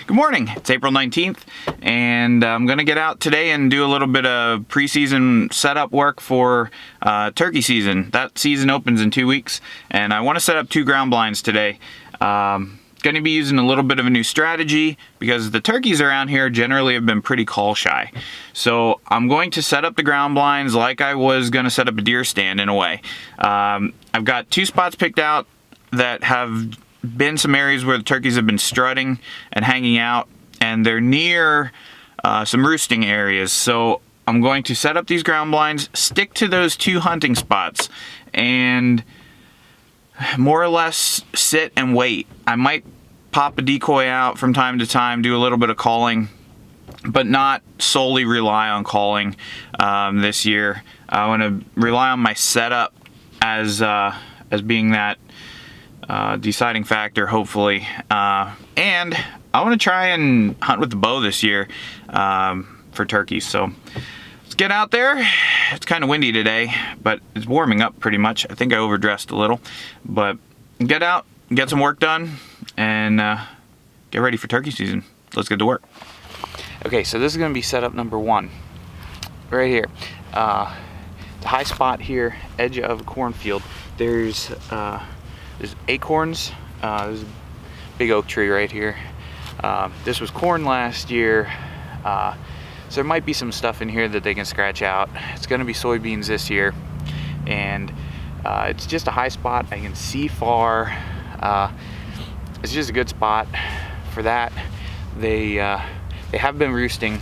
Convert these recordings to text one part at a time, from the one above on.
Good morning, it's April 19th, and I'm going to get out today and do a little bit of preseason setup work for turkey season. That season opens in 2 weeks, and I want to set up 2 ground blinds today. Going to be using a little bit of a new strategy because the turkeys around here generally have been pretty call shy. So I'm going to set up the ground blinds like I was going to set up a deer stand in a way. I've got 2 spots picked out that have been some areas where the turkeys have been strutting and hanging out, and they're near some roosting areas. So I'm going to set up these ground blinds, stick to those 2 hunting spots, and more or less sit and wait. I might pop a decoy out from time to time, do a little bit of calling, but not solely rely on calling this year. I want to rely on my setup as being that deciding factor, hopefully. And I want to try and hunt with the bow this year for turkeys. So let's get out there. It's kind of windy today, but it's warming up pretty much. I think I overdressed a little, but get out, get some work done, and get ready for turkey season. Let's get to work. Okay, so this is going to be setup number 1 right here. The high spot here, edge of a cornfield. There's acorns. There's a big oak tree right here. This was corn last year, so there might be some stuff in here that they can scratch out. It's going to be soybeans this year, and it's just a high spot. I can see far. It's just a good spot for that. They have been roosting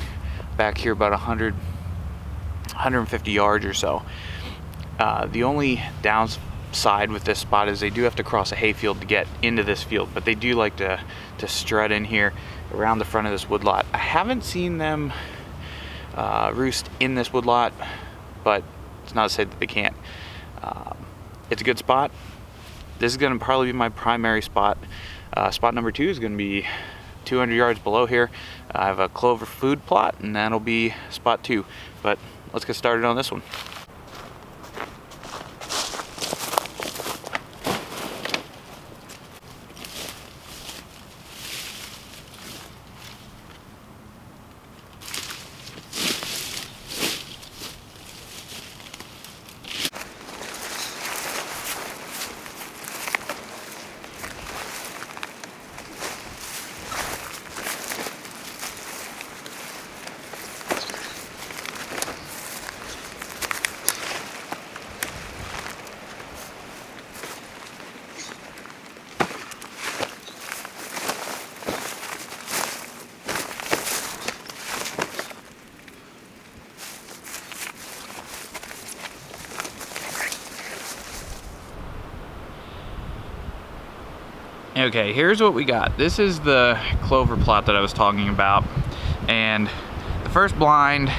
back here about 150 yards or so. The only downside with this spot is they do have to cross a hayfield to get into this field, but they do like to strut in here around the front of this woodlot. I haven't seen them roost in this woodlot, but it's not to say that they can't. It's a good spot. This is going to probably be my primary spot. Spot number 2 is going to be 200 yards below here. I have a clover food plot, and that'll be spot 2. But let's get started on this one. Okay, here's what we got. This is the clover plot that I was talking about, and the first blind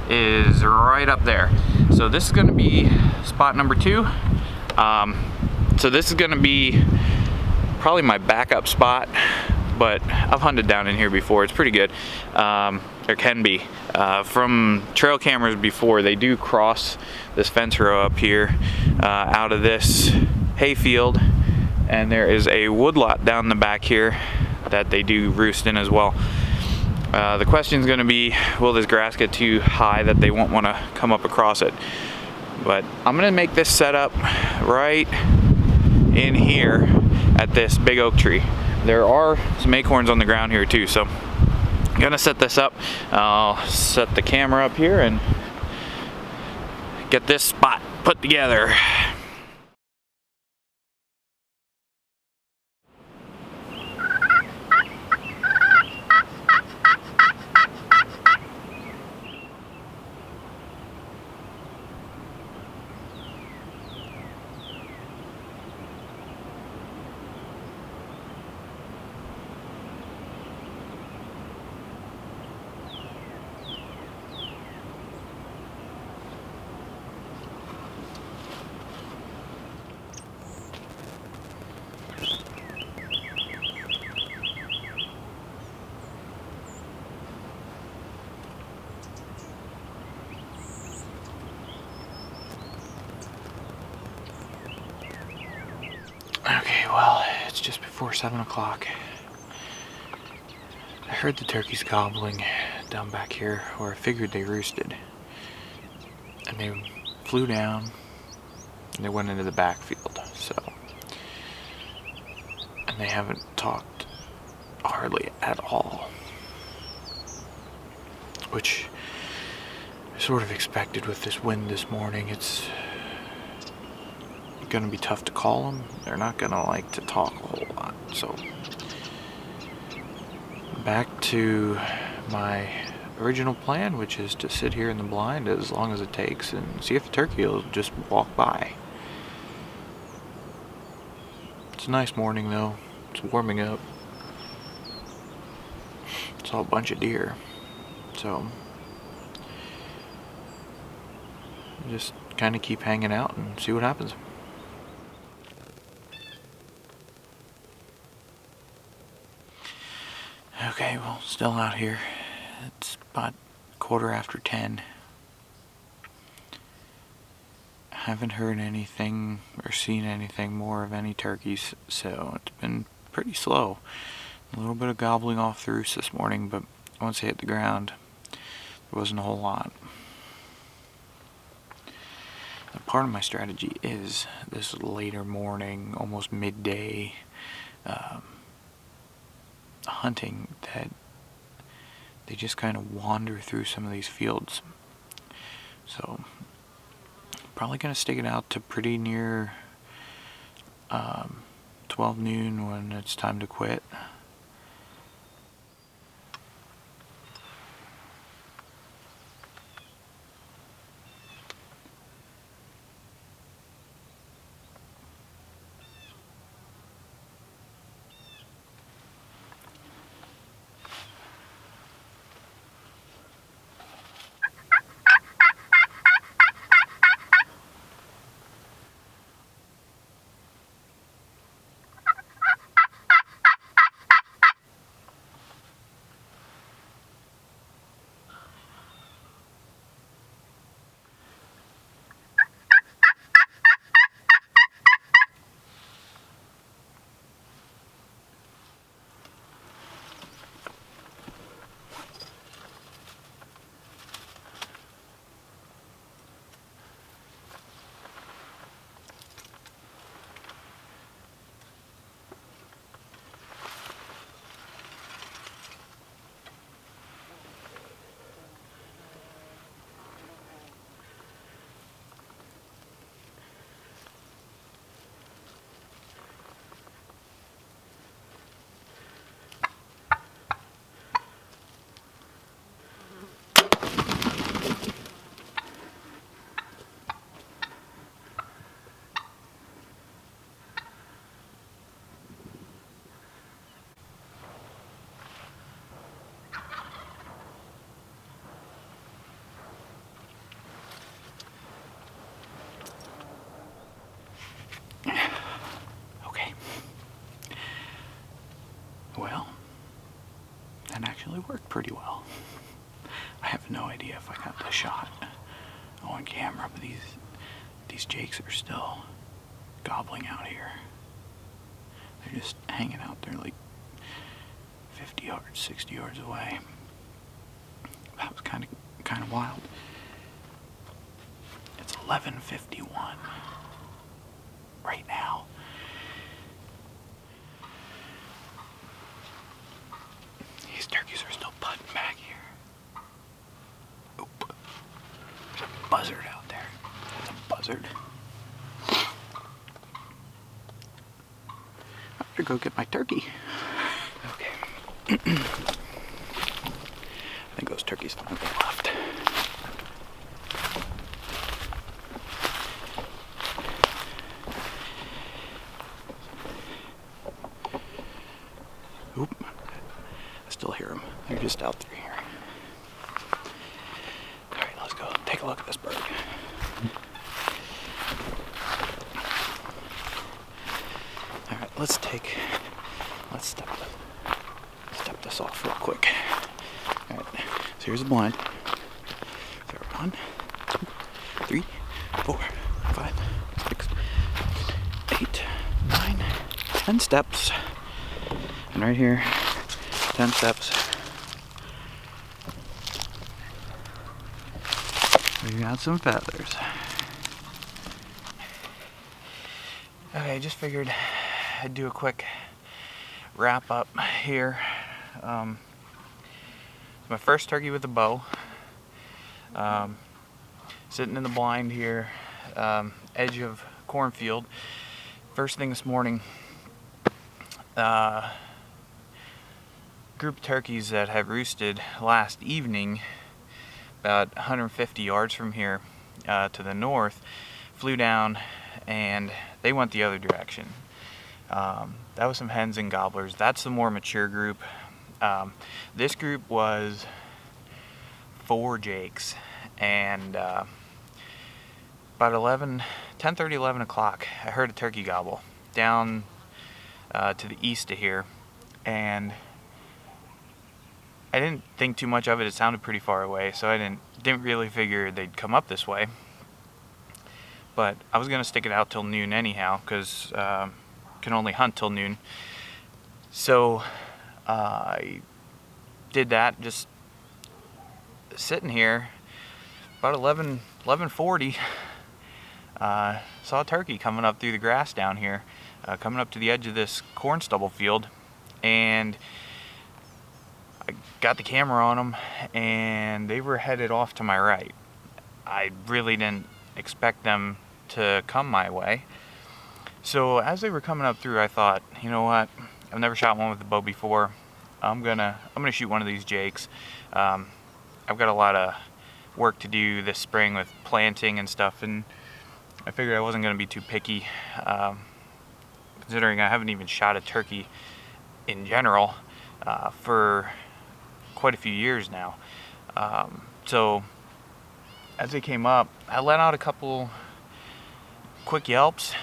is right up there. So this is going to be spot number 2. So this is going to be probably my backup spot, but I've hunted down in here before. It's pretty good. There can be. From trail cameras before, they do cross this fence row up here out of this hayfield. And there is a woodlot down the back here that they do roost in as well. The question is going to be, will this grass get too high that they won't want to come up across it? But I'm going to make this setup right in here at this big oak tree. There are some acorns on the ground here too, so I'm going to set this up. I'll set the camera up here and get this spot put together. Okay, well, it's just before 7 o'clock. I heard the turkeys gobbling down back here where I figured they roosted. And they flew down and they went into the backfield, so. And they haven't talked hardly at all. Which I sort of expected with this wind this morning. It's gonna be tough to call them. They're not gonna like to talk a whole lot, so. Back to my original plan, which is to sit here in the blind as long as it takes and see if the turkey will just walk by. It's a nice morning though. It's warming up. Saw a bunch of deer, so just kind of keep hanging out and see what happens. Okay, well, still out here. It's about 10:15. Haven't heard anything or seen anything more of any turkeys, so it's been pretty slow. A little bit of gobbling off the roost this morning, but once they hit the ground, there wasn't a whole lot. And part of my strategy is this later morning, almost midday, hunting, that they just kind of wander through some of these fields. So probably gonna stick it out to pretty near 12 noon when it's time to quit. Well, that actually worked pretty well. I have no idea if I got the shot on camera, but these jakes are still gobbling out here. They're just hanging out there like 50 yards, 60 yards away. That was kind of wild. It's 11:51 right now. These turkeys are still putting back here. Oop. There's a buzzard out there. There's a buzzard. I better go get my turkey. Okay. I think those turkeys finally left. Oop. I still hear them. They're just out through here. Alright, let's go take a look at this bird. Alright, let's step this off real quick. Alright, so here's the blind. So 1, 2, 3, 4, 5, 6, 8, 9, 10 steps. And right here, 10 steps. got some feathers. Okay, just figured I'd do a quick wrap up here. It's my first turkey with a bow. Sitting in the blind here, edge of cornfield. First thing this morning, group of turkeys that had roosted last evening about 150 yards from here to the north flew down, and they went the other direction. That was some hens and gobblers. That's the more mature group. This group was 4 jakes, and about 10:30, 11 o'clock, I heard a turkey gobble down to the east of here, and I didn't think too much of it. It sounded pretty far away, so I didn't really figure they'd come up this way. But I was gonna stick it out till noon anyhow, because can only hunt till noon. So I did that, just sitting here. About 11:40, saw a turkey coming up through the grass down here, coming up to the edge of this corn stubble field, and I got the camera on them, and they were headed off to my right. I really didn't expect them to come my way. So as they were coming up through, I thought, you know what? I've never shot one with a bow before. I'm gonna shoot one of these jakes. I've got a lot of work to do this spring with planting and stuff, and I figured I wasn't gonna be too picky, considering I haven't even shot a turkey in general for quite a few years now. So as they came up, I let out a couple quick yelps,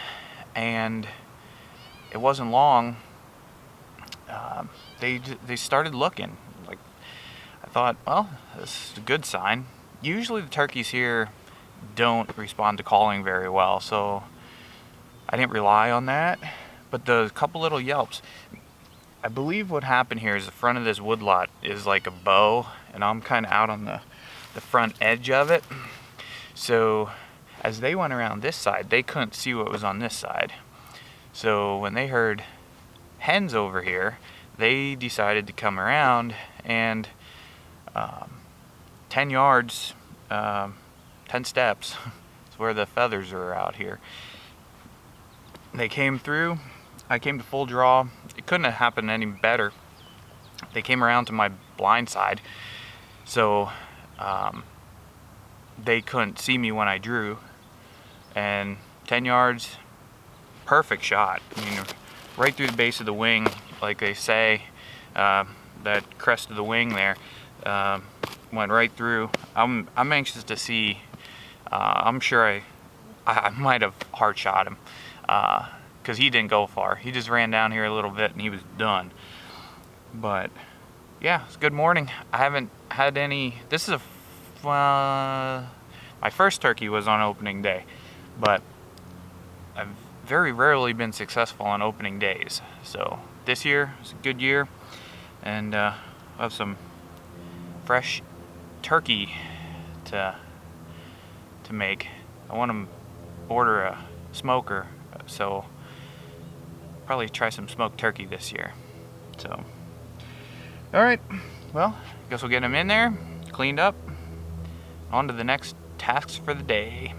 and it wasn't long. They started looking. Like, I thought, well, this is a good sign. Usually the turkeys here don't respond to calling very well, so I didn't rely on that. But the couple little yelps, I believe what happened here is the front of this woodlot is like a bow, and I'm kind of out on the front edge of it. So as they went around this side, they couldn't see what was on this side. So when they heard hens over here, they decided to come around, and 10 yards, 10 steps is where the feathers are out here. They came through. I came to full draw. It couldn't have happened any better. They came around to my blind side, so they couldn't see me when I drew. And 10 yards, perfect shot. I mean, right through the base of the wing, like they say, that crest of the wing there, went right through. I'm anxious to see. I'm sure I might have hard shot him, because he didn't go far. He just ran down here a little bit and he was done. But yeah, it's a good morning. I haven't had any. This is my first turkey was on opening day, but I've very rarely been successful on opening days. So this year is a good year, and I'll have some fresh turkey to make. I want to order a smoker, so probably try some smoked turkey this year. So, all right, well, guess we'll get them in there, cleaned up, on to the next tasks for the day.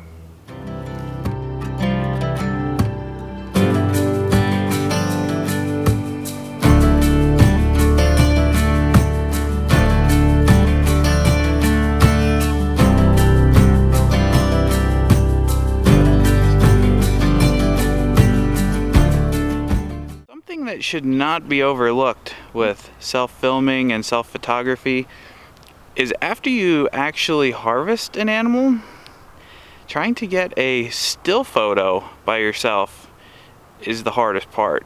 That should not be overlooked with self-filming and self-photography is after you actually harvest an animal, trying to get a still photo by yourself is the hardest part.